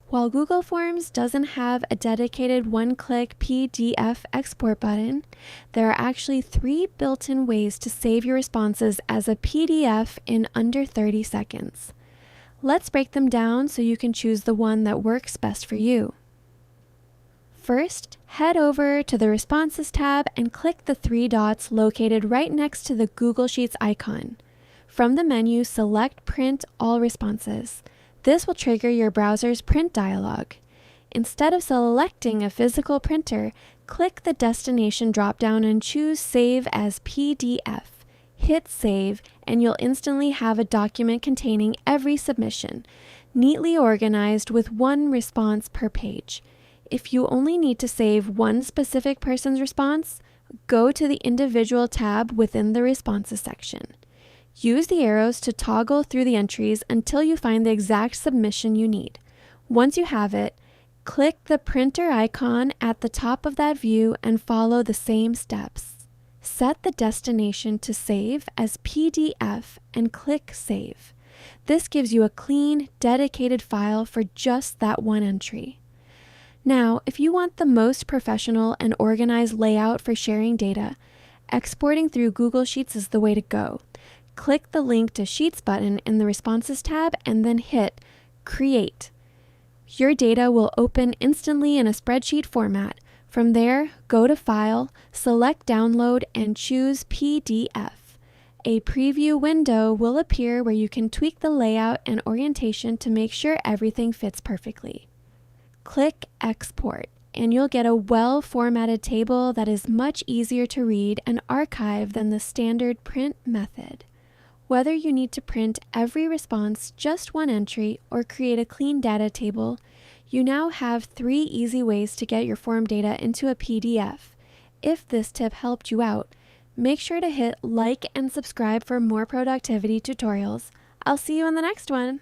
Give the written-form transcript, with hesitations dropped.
While Google Forms doesn't have a dedicated one-click PDF export button, there are actually 3 built-in ways to save your responses as a PDF in under 30 seconds. Let's break them down so you can choose the one that works best for you. First, head over to the Responses tab and click the 3 dots located right next to the Google Sheets icon. From the menu, select Print All Responses. This will trigger your browser's print dialog. Instead of selecting a physical printer, click the destination dropdown and choose Save as PDF. Hit Save, and you'll instantly have a document containing every submission, neatly organized with one response per page. If you only need to save one specific person's response, go to the individual tab within the Responses section. Use the arrows to toggle through the entries until you find the exact submission you need. Once you have it, click the printer icon at the top of that view and follow the same steps. Set the destination to save as PDF and click Save. This gives you a clean, dedicated file for just that one entry. Now, if you want the most professional and organized layout for sharing data, exporting through Google Sheets is the way to go. Click the Link to Sheets button in the Responses tab and then hit Create. Your data will open instantly in a spreadsheet format. From there, go to File, select Download, and choose PDF. A preview window will appear where you can tweak the layout and orientation to make sure everything fits perfectly. Click Export, and you'll get a well-formatted table that is much easier to read and archive than the standard print method. Whether you need to print every response, just one entry, or create a clean data table, you now have 3 easy ways to get your form data into a PDF. If this tip helped you out, make sure to hit like and subscribe for more productivity tutorials. I'll see you in the next one.